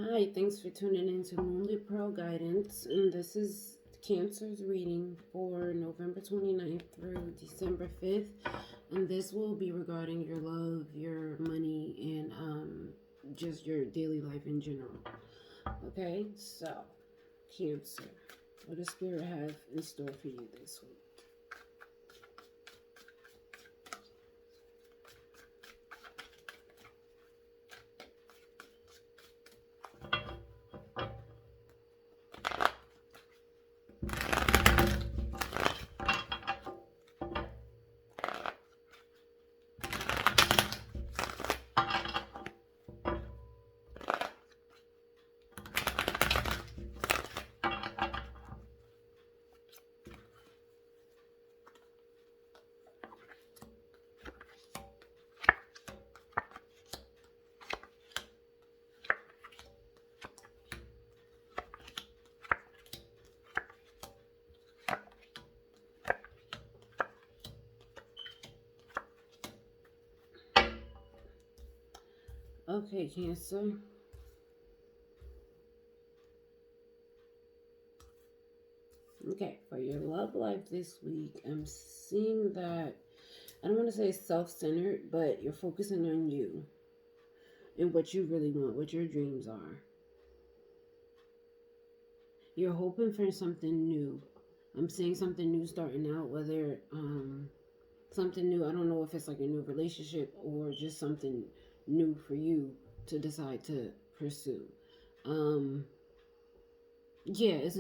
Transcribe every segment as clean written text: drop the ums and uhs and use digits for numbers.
Hi, thanks for tuning in to Moonlit Pearl Guidance. And this is Cancer's reading for November 29th through December 5th. And this will be regarding your love, your money, and just your daily life in general. Okay, so Cancer, what does Spirit have in store for you this week? Okay, Cancer. Okay, for your love life this week, I'm seeing that I don't want to say self centered, but you're focusing on you and what you really want, what your dreams are. You're hoping for something new. I'm seeing something new starting out, whether something new. I don't know if it's like a new relationship or just something new for you to decide to pursue. Um, yeah, it's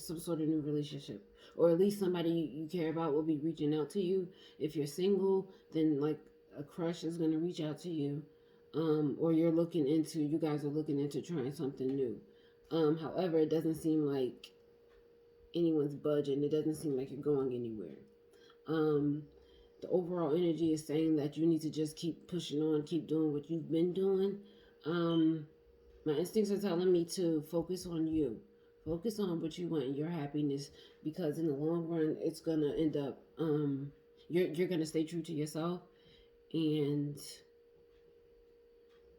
some sort of new relationship, or at least somebody you care about will be reaching out to you. If you're single, then like a crush is gonna reach out to you, or you guys are looking into trying something new. However, it doesn't seem like anyone's budging. It doesn't seem like you're going anywhere. Um, the overall energy is saying that you need to just keep pushing on, keep doing what you've been doing. Um, my instincts are telling me to focus on you, focus on what you want and your happiness, because in the long run, it's gonna end up you're gonna stay true to yourself, and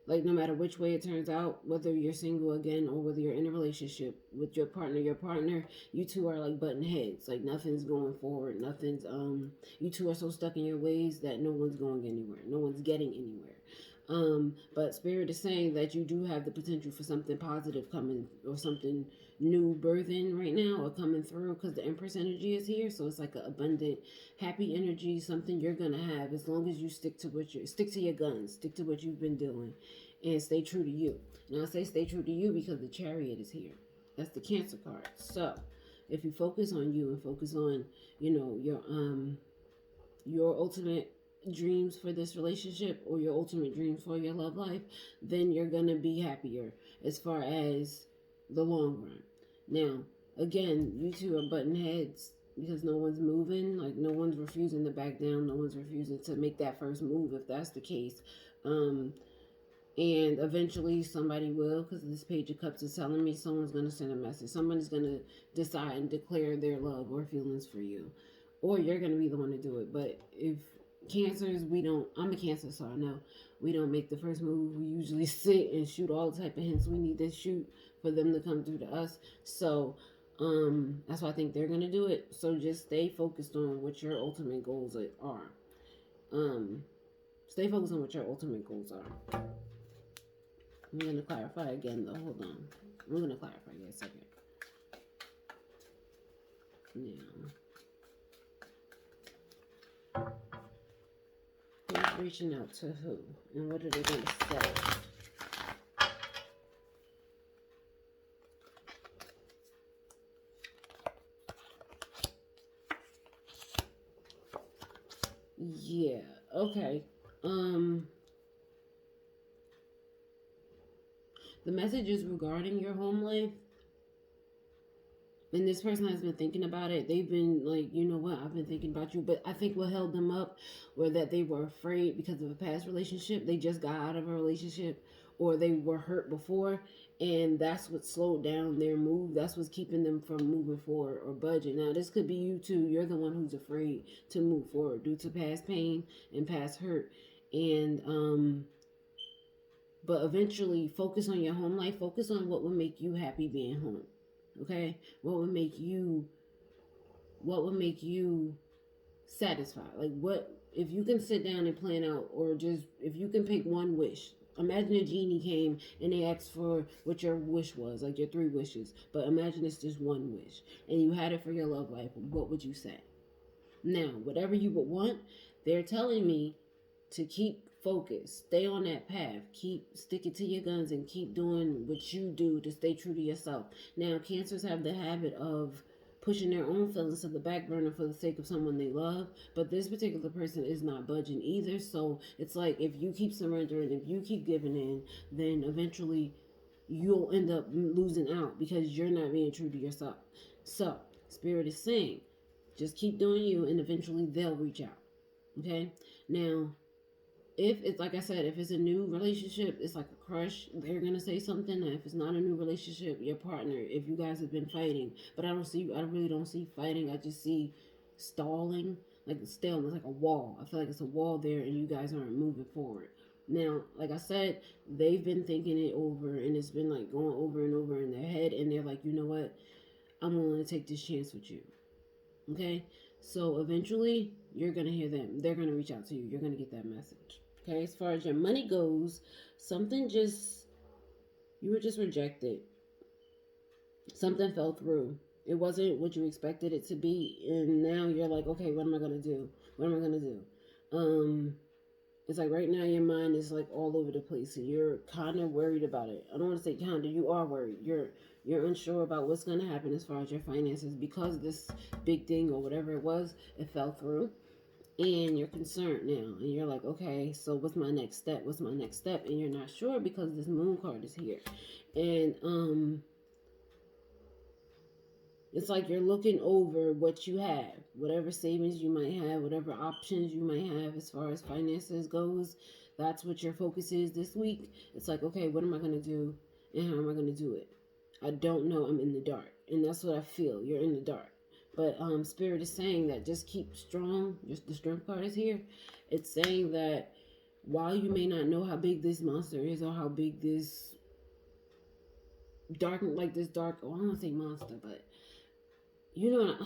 like no matter which way it turns out, whether you're single again or whether you're in a relationship with your partner, you two are like button heads. Like nothing's going forward. Nothing's you two are so stuck in your ways that no one's going anywhere. No one's getting anywhere. But Spirit is saying that you do have the potential for something positive coming or something new birthing right now or coming through because the Empress energy is here. So it's like an abundant, happy energy, something you're gonna have as long as you stick to your guns, stick to what you've been doing, and stay true to you. Now I say stay true to you because the Chariot is here. That's the Cancer card. So if you focus on you and focus on your ultimate dreams for this relationship or your ultimate dreams for your love life, then you're gonna be happier as far as the long run. Now, again, you two are button heads because no one's moving, like no one's refusing to back down, no one's refusing to make that first move if that's the case. Um, and eventually somebody will, because this Page of Cups is telling me someone's going to send a message. Somebody's going to decide and declare their love or feelings for you, or you're going to be the one to do it. But if Cancers, we don't, I'm a Cancer, so I know we don't make the first move. We usually sit and shoot all type of hints we need to shoot for them to come through to us. So that's why I think they're going to do it. So just stay focused on what your ultimate goals are. um Stay focused on what your ultimate goals are. I'm going to clarify again, though. Hold on. I'm going to clarify in a second. Now, who's reaching out to who? And what are they going to say? Yeah. Okay. Um, the message is regarding your home life, and this person has been thinking about it. They've been like, you know what, I've been thinking about you. But I think what held them up were that they were afraid because of a past relationship. They just got out of a relationship or they were hurt before. And that's what slowed down their move. That's what's keeping them from moving forward or budging. Now, this could be you too. You're the one who's afraid to move forward due to past pain and past hurt. And But eventually, focus on your home life. Focus on what would make you happy being home. Okay, what would make you satisfied? Like, what if you can sit down and plan out, or just if you can pick one wish? Imagine a genie came and they asked for what your wish was, like your three wishes. But imagine it's just one wish, and you had it for your love life. What would you say? Now, whatever you would want, they're telling me to keep focused, stay on that path, keep sticking to your guns, and keep doing what you do to stay true to yourself. Now, cancers have the habit of pushing their own feelings to the back burner for the sake of someone they love, but this particular person is not budging either. So it's like if you keep surrendering, if you keep giving in, then eventually you'll end up losing out because you're not being true to yourself. So, Spirit is saying, just keep doing you, and eventually they'll reach out. Okay? Now, if it's like I said, if it's a new relationship, it's like a crush, they're gonna say something. If it's not a new relationship, your partner, if you guys have been fighting, but I really don't see fighting. I just see stalling, like staleness, like a wall. I feel like it's a wall there, and you guys aren't moving forward. Now, like I said, they've been thinking it over, and it's been like going over and over in their head, and they're like, you know what? I'm willing to take this chance with you. Okay? So eventually, you're going to hear them. They're going to reach out to you. You're going to get that message. Okay? As far as your money goes, something just, you were just rejected. Something fell through. It wasn't what you expected it to be. And now you're like, okay, what am I going to do? What am I going to do? It's like right now your mind is like all over the place, and you're kind of worried about it. I don't want to say kind of, you are worried. You're unsure about what's going to happen as far as your finances because this big thing or whatever it was, it fell through, and you're concerned now, and you're like, okay, so what's my next step? What's my next step? And you're not sure because this moon card is here, and it's like you're looking over what you have, whatever savings you might have, whatever options you might have as far as finances goes. That's what your focus is this week. It's like, okay, what am I going to do and how am I going to do it? I don't know. I'm in the dark. And that's what I feel. You're in the dark. But Spirit is saying that just keep strong. Just the strength card is here. It's saying that while you may not know how big this monster is or how big this dark, oh, I don't want to say monster, but you know,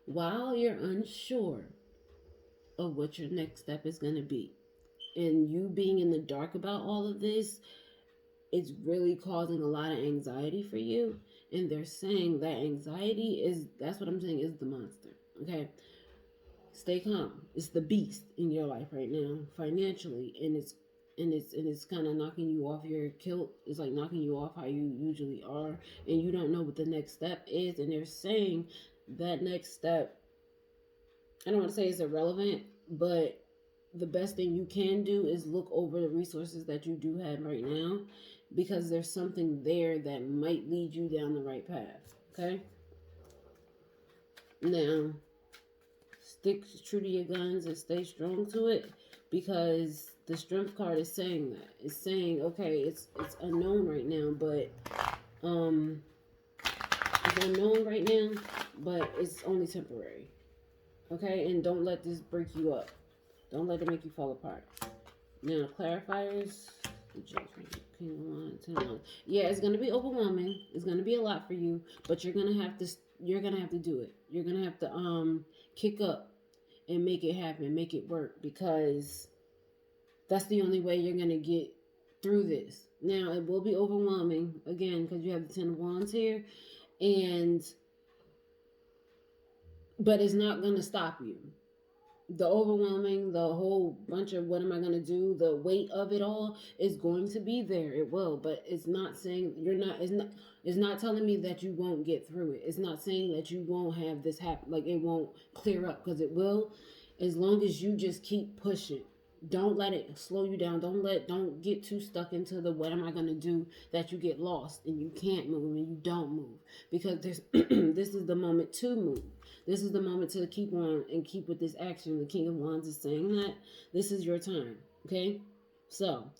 while you're unsure of what your next step is going to be, and you being in the dark about all of this, it's really causing a lot of anxiety for you. And they're saying that anxiety is, that's what I'm saying, is the monster. Okay? Stay calm. It's the beast in your life right now, financially, and it's kind of knocking you off your kilt. It's like knocking you off how you usually are, and you don't know what the next step is. And they're saying that next step, I don't want to say it's irrelevant, but the best thing you can do is look over the resources that you do have right now, because there's something there that might lead you down the right path. Okay? Now, stick true to your guns and stay strong to it, because the strength card is saying that. It's saying, okay, it's unknown right now, but it's unknown right now, but it's only temporary. Okay? And don't let this break you up. Don't let it make you fall apart. Now, clarifiers, King of Wands, Ten of Wands. Yeah, it's gonna be overwhelming. It's gonna be a lot for you, but you're gonna have to do it. You're gonna have to kick up and make it happen, make it work, because that's the only way you're gonna get through this. Now, it will be overwhelming again because you have the Ten of Wands here, but it's not gonna stop you. The overwhelming, the whole bunch of what am I going to do, the weight of it all is going to be there. It will, but it's not saying it's not telling me that you won't get through it. It's not saying that you won't have this happen, like it won't clear up, because it will, as long as you just keep pushing. Don't let it slow you down. Don't get too stuck into the what am I going to do that you get lost and you can't move and you don't move, because this is the moment to move. This is the moment to keep on and keep with this action. The King of Wands is saying that this is your time. Okay? So,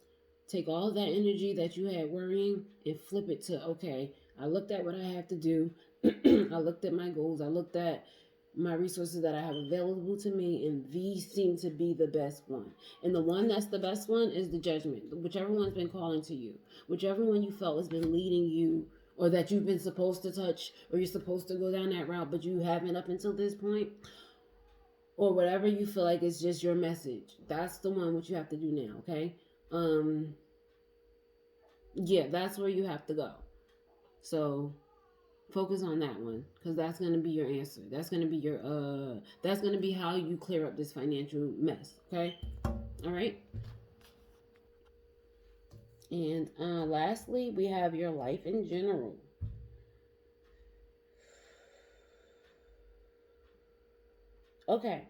take all that energy that you had worrying and flip it to, okay, I looked at what I have to do. I looked at my goals. I looked at my resources that I have available to me, and these seem to be the best one. And the one that's the best one is the judgment, whichever one's been calling to you, whichever one you felt has been leading you, or that you've been supposed to touch, or you're supposed to go down that route, but you haven't up until this point, or whatever you feel like is just your message. That's the one what you have to do now, okay? Um, yeah, that's where you have to go. So focus on that one, because that's going to be your answer. That's going to be your that's going to be how you clear up this financial mess, okay? All right. And lastly, we have your life in general. Okay.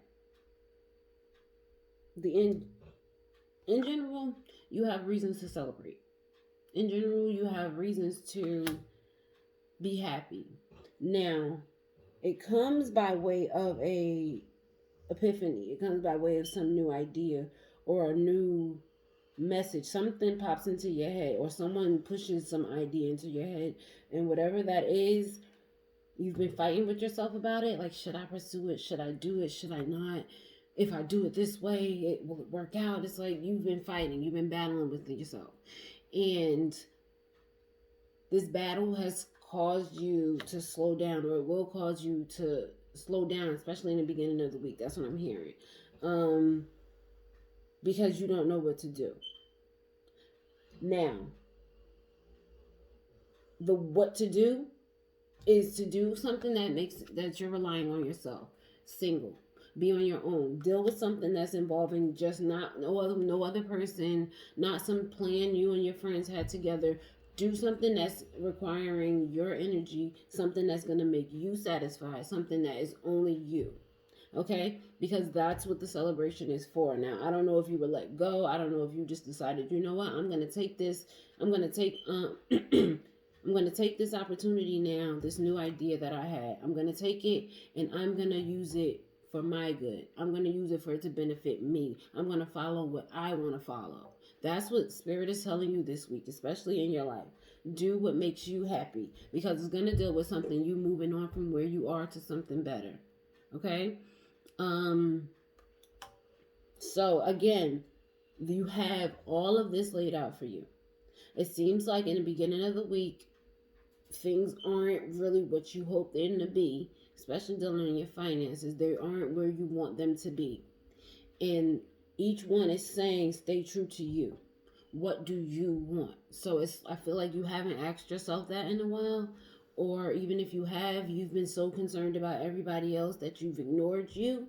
The in general, you have reasons to celebrate. In general, you have reasons to be happy. Now, it comes by way of a epiphany. It comes by way of some new idea or a new message. Something pops into your head, or someone pushes some idea into your head, and whatever that is, you've been fighting with yourself about it. Like, should I pursue it? Should I do it? Should I not? If I do it this way, it will work out. It's like you've been fighting, you've been battling with yourself, and this battle has caused you to slow down, or it will cause you to slow down, especially in the beginning of the week. That's what I'm hearing. Because you don't know what to do. Now, the what to do is to do something that you're relying on yourself. Single. Be on your own. Deal with something that's involving just no other person, not some plan you and your friends had together. Do something that's requiring your energy, something that's going to make you satisfied, something that is only you. Okay? Because that's what the celebration is for. Now, I don't know if you were let go. I don't know if you just decided, you know what, I'm going to take this. I'm going to take I'm going to take this opportunity now, this new idea that I had. I'm going to take it and I'm going to use it for my good. I'm going to use it for it to benefit me. I'm going to follow what I want to follow. That's what Spirit is telling you this week, especially in your life. Do what makes you happy, because it's going to deal with something you moving on from where you are to something better. Okay? So again, you have all of this laid out for you. It seems like in the beginning of the week, things aren't really what you hope them to be, especially dealing in your finances. They aren't where you want them to be. And each one is saying, stay true to you. What do you want? So I feel like you haven't asked yourself that in a while. Or even if you have, you've been so concerned about everybody else that you've ignored you.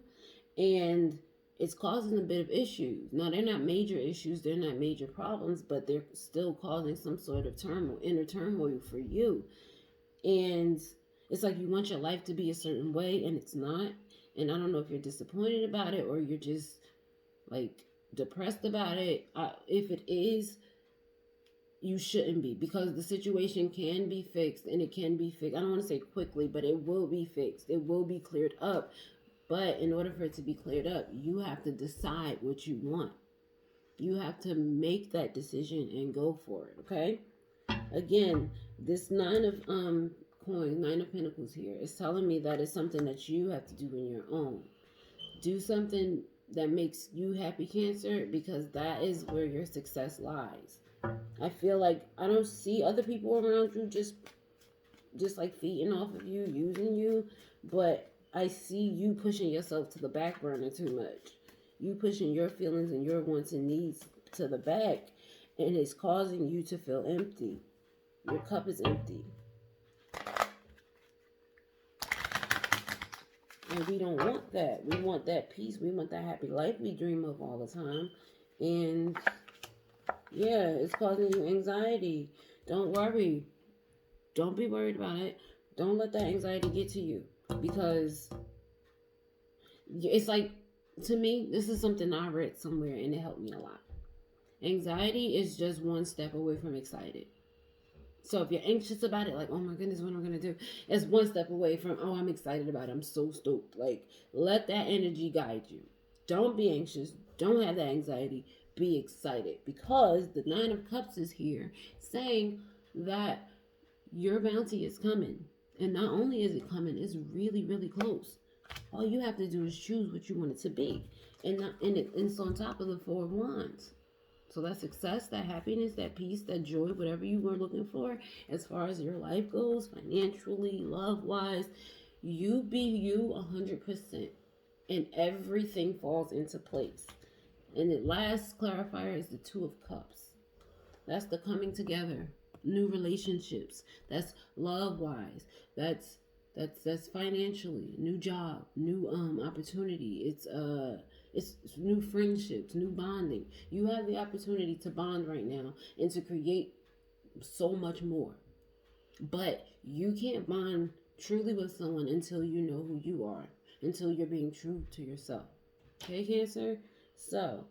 And it's causing a bit of issues. Now, they're not major issues, they're not major problems, but they're still causing some sort of turmoil, inner turmoil for you. And it's like you want your life to be a certain way, and it's not. And I don't know if you're disappointed about it or you're just like depressed about it. If it is, you shouldn't be, because the situation can be fixed, and it can be fixed. I don't want to say quickly, but it will be fixed. It will be cleared up. But in order for it to be cleared up, you have to decide what you want. You have to make that decision and go for it, okay? Again, this Nine of coins, Nine of Pentacles here is telling me that it's something that you have to do on your own. Do something that makes you happy, Cancer, because that is where your success lies. I feel like I don't see other people around you just like feeding off of you, using you, but I see you pushing yourself to the back burner too much. You pushing your feelings and your wants and needs to the back, and it's causing you to feel empty. Your cup is empty. And we don't want that. We want that peace. We want that happy life we dream of all the time. And yeah, it's causing you anxiety. Don't worry. Don't be worried about it. Don't let that anxiety get to you. Because it's like, to me, this is something I read somewhere and it helped me a lot. Anxiety is just one step away from excited. So if you're anxious about it, like, oh my goodness, what am I going to do? It's one step away from, oh, I'm excited about it. I'm so stoked. Like, let that energy guide you. Don't be anxious. Don't have that anxiety. Be excited. Because the Nine of Cups is here saying that your bounty is coming. And not only is it coming, it's really, really close. All you have to do is choose what you want it to be. And it's on top of the Four of Wands. So that success, that happiness, that peace, that joy, whatever you were looking for, as far as your life goes, financially, love wise, you be you 100%, and everything falls into place. And the last clarifier is the Two of Cups. That's the coming together, new relationships. That's love wise. That's financially, new job, new opportunity. It's new friendships, new bonding. You have the opportunity to bond right now and to create so much more. But you can't bond truly with someone until you know who you are, until you're being true to yourself. Okay, Cancer? So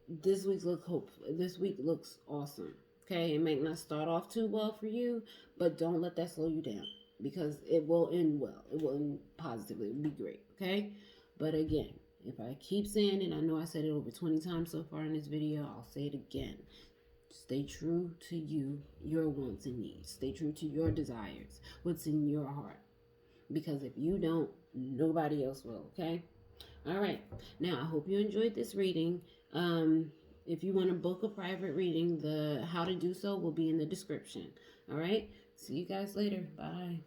this week looks awesome. Okay, it might not start off too well for you, but don't let that slow you down, because it will end well. It will end positively. It will be great. Okay, but again, if I keep saying it, I know I said it over 20 times so far in this video, I'll say it again. Stay true to you, your wants and needs. Stay true to your desires, what's in your heart, because if you don't, nobody else will. Okay. All right. Now, I hope you enjoyed this reading. If you want to book a private reading, the how to do so will be in the description. All right. See you guys later. Bye.